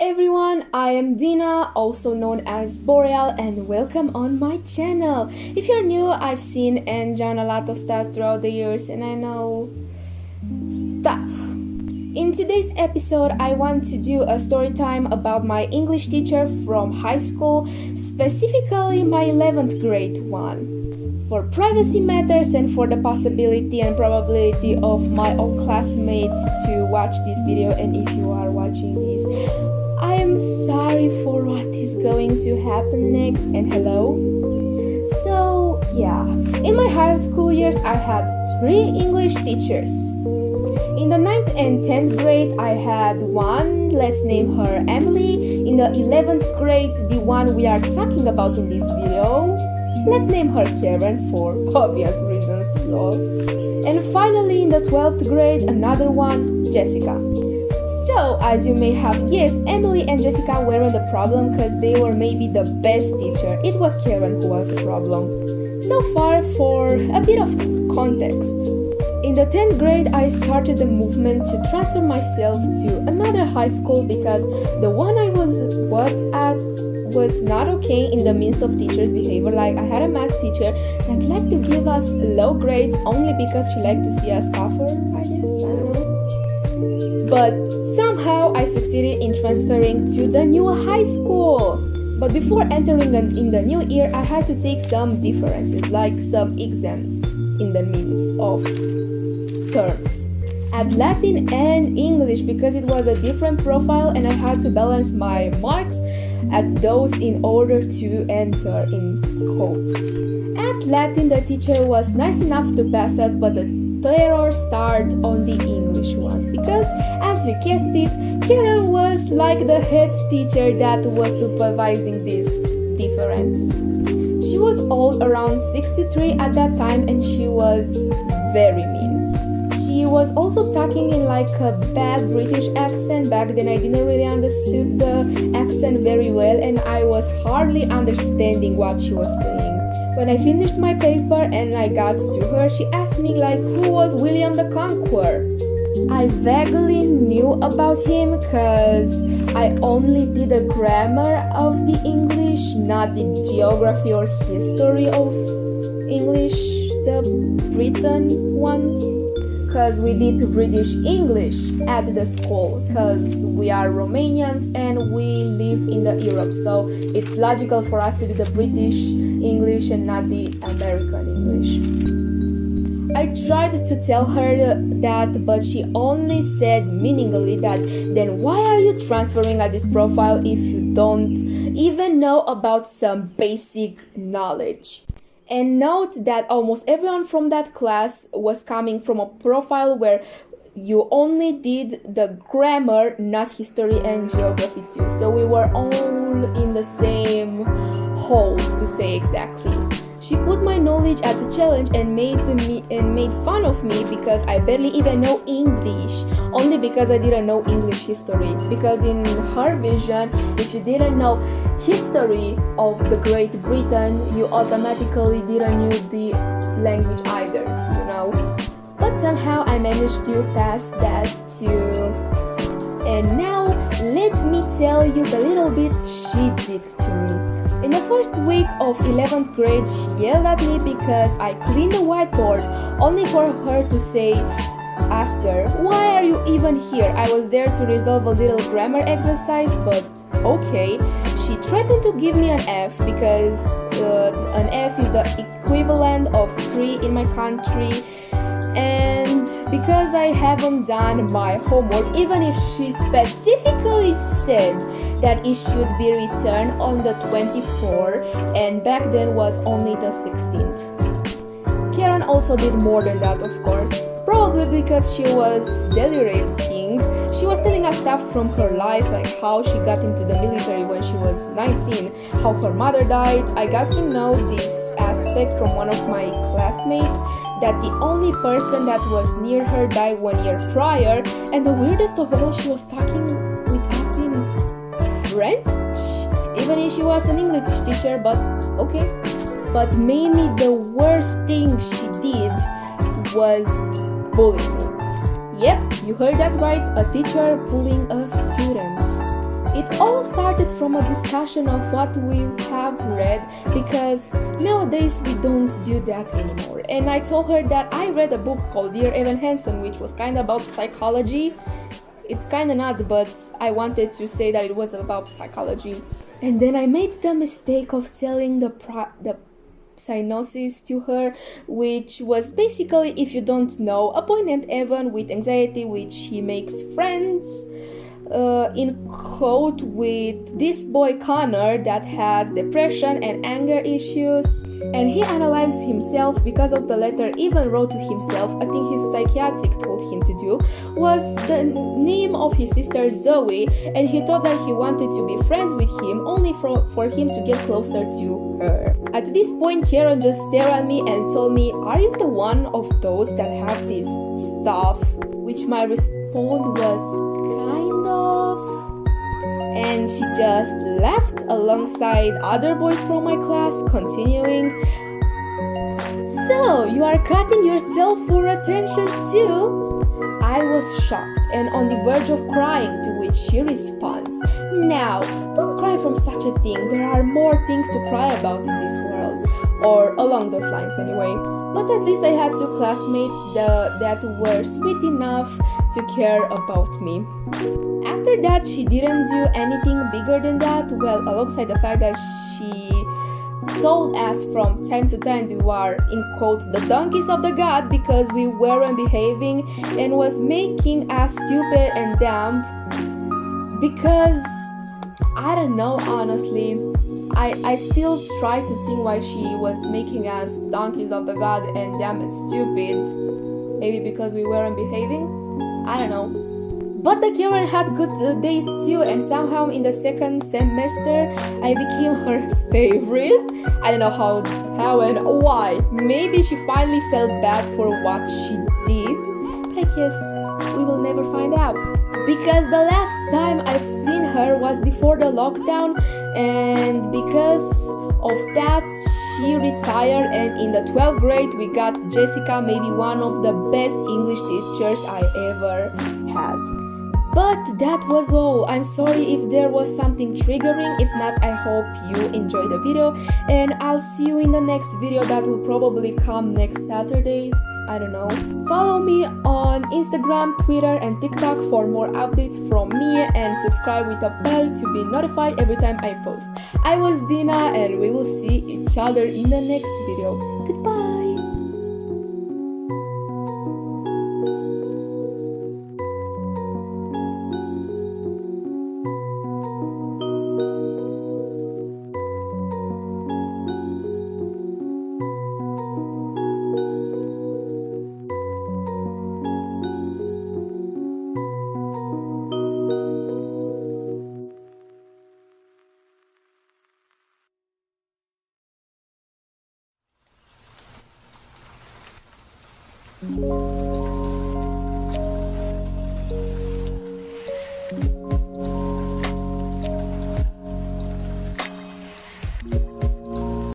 everyone, I am Dina, also known as Boreal, and welcome on my channel. If you're new, I've seen and done a lot of stuff throughout the years and I know stuff. In today's episode, I want to do a story time about my English teacher from high school, specifically my 11th grade one. For privacy matters and for the possibility and probability of my old classmates to watch this video, and if you are watching this, I am sorry for what is going to happen next, and hello. So yeah, in my high school years I had 3 English teachers. In the 9th and 10th grade I had one, let's name her Emily. In the 11th grade, the one we are talking about in this video, let's name her Karen for obvious reasons, lol. And finally in the 12th grade, another one, Jessica. So, as you may have guessed, Emily and Jessica weren't the problem because they were maybe the best teacher. It was Karen who was the problem. So far, for a bit of context. In the 10th grade, I started the movement to transfer myself to another high school because the one I was at was not okay in the midst of teachers' behavior. Like, I had a math teacher that liked to give us low grades only because she liked to see us suffer, I guess, I don't know. But somehow I succeeded in transferring to the new high school. But before entering in the new year, I had to take some differences, like some exams in the midst of terms. At Latin and English because it was a different profile and I had to balance my marks at those in order to enter in quotes. At Latin, the teacher was nice enough to pass us, but the terror started on the English ones because, as you guessed it, Karen was like the head teacher that was supervising this difference. She was all around 63 at that time and she was very mean. She was also talking in like a bad British accent. Back then I didn't really understood the accent very well and I was hardly understanding what she was saying. When I finished my paper and I got to her, she asked me like who was William the Conqueror. I vaguely knew about him because I only did the grammar of the English, not the geography or history of English, the Britain ones. Because we did British English at the school because we are Romanians and we live in the Europe, so it's logical for us to do the British English and not the American English. I tried to tell her that, but she only said meaningfully that then why are you transferring at this profile if you don't even know about some basic knowledge? And note that almost everyone from that class was coming from a profile where you only did the grammar, not history and geography too. So we were all in the same hole, to say exactly. She put my knowledge at the challenge and made fun of me because I barely even know English, only because I didn't know English history. Because in her vision, if you didn't know history of the Great Britain, you automatically didn't know the language either, you know. But somehow I managed to pass that too. And now let me tell you the little bits she did to me. In the first week of 11th grade, she yelled at me because I cleaned the whiteboard, only for her to say after, "Why are you even here? I was there to resolve a little grammar exercise, but okay." She threatened to give me an F because an F is the equivalent of 3 in my country. And because I haven't done my homework, even if she specifically said that it should be returned on the 24th, and back then was only the 16th. Karen also did more than that, of course, probably because she was delirating. She was telling us stuff from her life, like how she got into the military when she was 19, how her mother died. I got to know this aspect from one of my classmates, that the only person that was near her died 1 year prior, and the weirdest of all, she was talking with us in French, even if she was an English teacher, but okay. But maybe the worst thing she did was bullying me. Yep, you heard that right, a teacher bullying a student. It started from a discussion of what we have read, because nowadays we don't do that anymore. And I told her that I read a book called Dear Evan Hansen, which was kind of about psychology. It's kind of not, but I wanted to say that it was about psychology. And then I made the mistake of telling the synopsis to her, which was basically, if you don't know, a boy named Evan with anxiety, which he makes friends in quote with this boy Connor that had depression and anger issues, and he analyzed himself because of the letter Evan wrote to himself. I think his psychiatric told him to do was the name of his sister Zoe, and he thought that he wanted to be friends with him only for him to get closer to her. At this point, Karen just stared at me and told me, "Are you the one of those that have this stuff?" Which my response was, "Kind of." And she just left alongside other boys from my class, continuing, "So, you are cutting yourself for attention too?" I was shocked and on the verge of crying, to which she responds, "Now, don't cry from such a thing. There are more things to cry about in this world." Or along those lines anyway. But at least I had two classmates that were sweet enough to care about me. After that, she didn't do anything bigger than that. Well, alongside the fact that she told us from time to time we were, in quote, the donkeys of the god because we weren't behaving, and was making us stupid and dumb because, I don't know, honestly. I still try to think why she was making us donkeys of the god and dumb and stupid. Maybe because we weren't behaving? I don't know. But the Karen had good days too, and somehow in the second semester I became her favorite. I don't know how and why. Maybe she finally felt bad for what she did, but I guess we will never find out. Because the last time I've seen her was before the lockdown, and because of that she retired, and in the 12th grade we got Jessica, maybe one of the best English teachers I ever had. But that was all. I'm sorry if there was something triggering. If not, I hope you enjoyed the video, and I'll see you in the next video that will probably come next Saturday. I don't know. Follow me on Instagram, Twitter, and TikTok for more updates from me, and subscribe with a bell to be notified every time I post. I was Dina, and we will see each other in the next video. Goodbye!